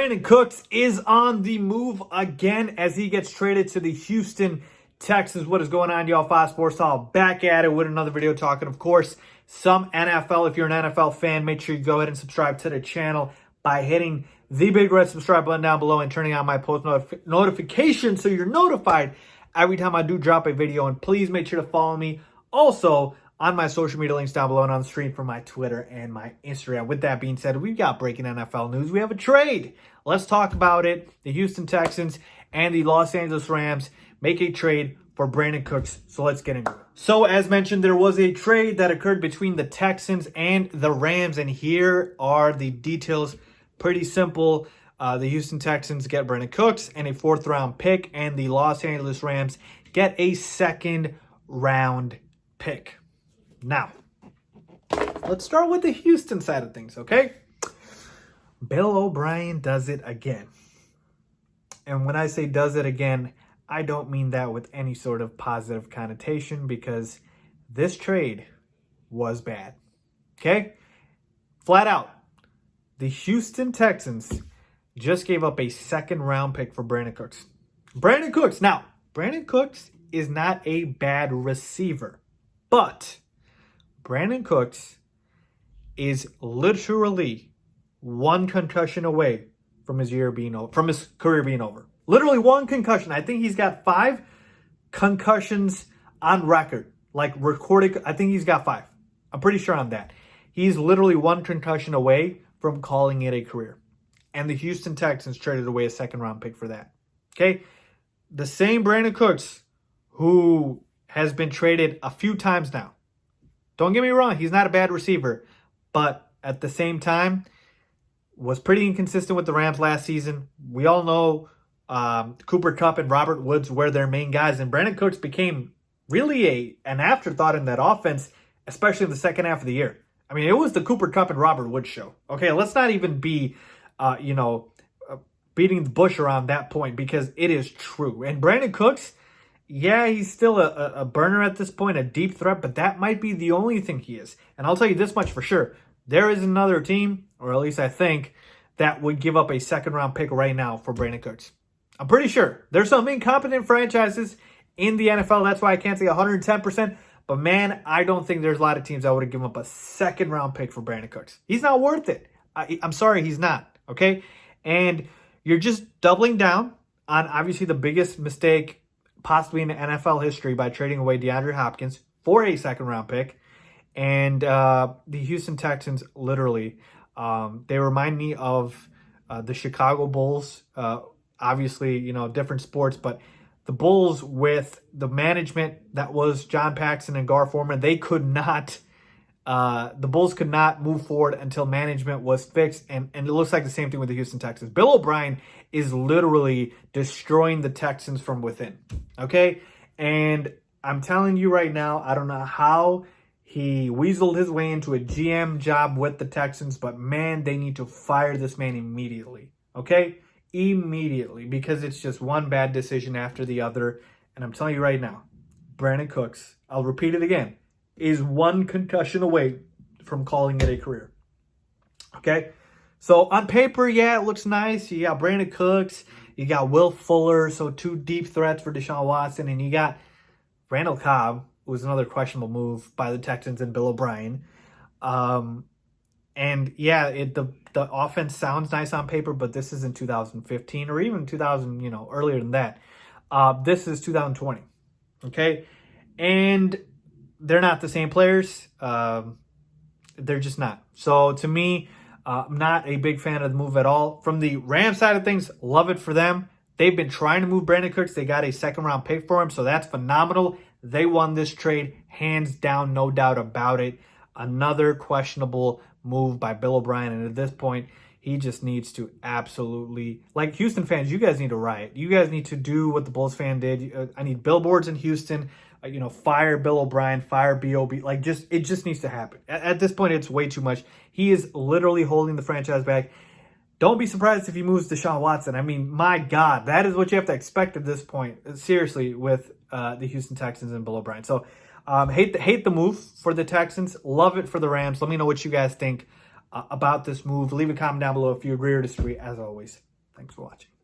Brandin Cooks is on the move again as he gets traded to the Houston Texans. What is going on, y'all? FaizSportsTalk back at it with another video talking, of course, some NFL. If you're an NFL fan, make sure you go ahead and subscribe to the channel by hitting the big red subscribe button down below and turning on my post notification so you're notified every time I do drop a video. And please make sure to follow me also on my social media links down below and on the screen for my Twitter and my Instagram. With that being said, we've got breaking NFL news. We have a trade. Let's talk about it. The Houston Texans and the Los Angeles Rams make a trade for Brandin Cooks. So let's get into it. So as mentioned, there was a trade that occurred between the Texans and the Rams. And here are the details. Pretty simple. The Houston Texans get Brandin Cooks and a 4th round pick. And the Los Angeles Rams get a 2nd round pick. Now, let's start with the Houston side of things, okay? Bill O'Brien does it again. And when I say does it again, I don't mean that with any sort of positive connotation because this trade was bad, okay? Flat out, the Houston Texans just gave up a 2nd round pick for Brandin Cooks. Brandin Cooks, now, Brandin Cooks is not a bad receiver, but Brandin Cooks is literally 1 concussion away from his career being over. Literally 1 concussion. I think he's got 5 concussions on record, like recorded. I think he's got 5. I'm pretty sure on that. He's literally 1 concussion away from calling it a career. And the Houston Texans traded away a 2nd round pick for that. Okay? The same Brandin Cooks who has been traded a few times now. Don't get me wrong, he's not a bad receiver, but at the same time, was pretty inconsistent with the Rams last season. We all know Cooper Kupp and Robert Woods were their main guys, and Brandin Cooks became really an afterthought in that offense, especially in the second half of the year. I mean, it was the Cooper Kupp and Robert Woods show. Okay, let's not even be, beating the bush around that point because it is true. And Brandin Cooks, yeah, he's still a burner at this point, a deep threat, but that might be the only thing he is. And I'll tell you this much for sure. There is another team, or at least I think, that would give up a 2nd round pick right now for Brandin Cooks. I'm pretty sure. There's some incompetent franchises in the NFL. That's why I can't say 110%. But man, I don't think there's a lot of teams that would have given up a 2nd round pick for Brandin Cooks. He's not worth it. I'm sorry, he's not. Okay? And you're just doubling down on obviously the biggest mistake possibly in the NFL history by trading away DeAndre Hopkins for a 2nd round pick. And the Houston Texans, literally, they remind me of the Chicago Bulls. Obviously, different sports, but the Bulls with the management that was John Paxson and Gar Forman, they could not, the Bulls could not move forward until management was fixed. And it looks like the same thing with the Houston Texans. Bill O'Brien is literally destroying the Texans from within. Okay? And I'm telling you right now, I don't know how he weaseled his way into a GM job with the Texans, but man, they need to fire this man immediately. Okay? Immediately, because it's just one bad decision after the other. And I'm telling you right now, Brandin Cooks, I'll repeat it again, is 1 concussion away from calling it a career. Okay? So on paper, yeah, it looks nice. You got Brandin Cooks, you got Will Fuller, so 2 deep threats for Deshaun Watson, and you got Randall Cobb, who was another questionable move by the Texans and Bill O'Brien. And yeah, the offense sounds nice on paper, but this isn't 2015 or even 2000, earlier than that. This is 2020. Okay? And they're not the same players. They're just not. So to me, I'm not a big fan of the move at all. From the Rams side of things, love it for them. They've been trying to move Brandin Cooks. They got a 2nd round pick for him, so that's phenomenal. They won this trade, hands down, no doubt about it. Another questionable move by Bill O'Brien, and at this point, he just needs to absolutely, like Houston fans, you guys need to riot. You guys need to do what the Bulls fan did. I need billboards in Houston. Fire Bill O'Brien, fire B.O.B. It just needs to happen. At this point, it's way too much. He is literally holding the franchise back. Don't be surprised if he moves Deshaun Watson. I mean, my God, that is what you have to expect at this point. Seriously, with the Houston Texans and Bill O'Brien. So, hate the move for the Texans. Love it for the Rams. Let me know what you guys think about this move. Leave a comment down below if you agree or disagree, as always. Thanks for watching.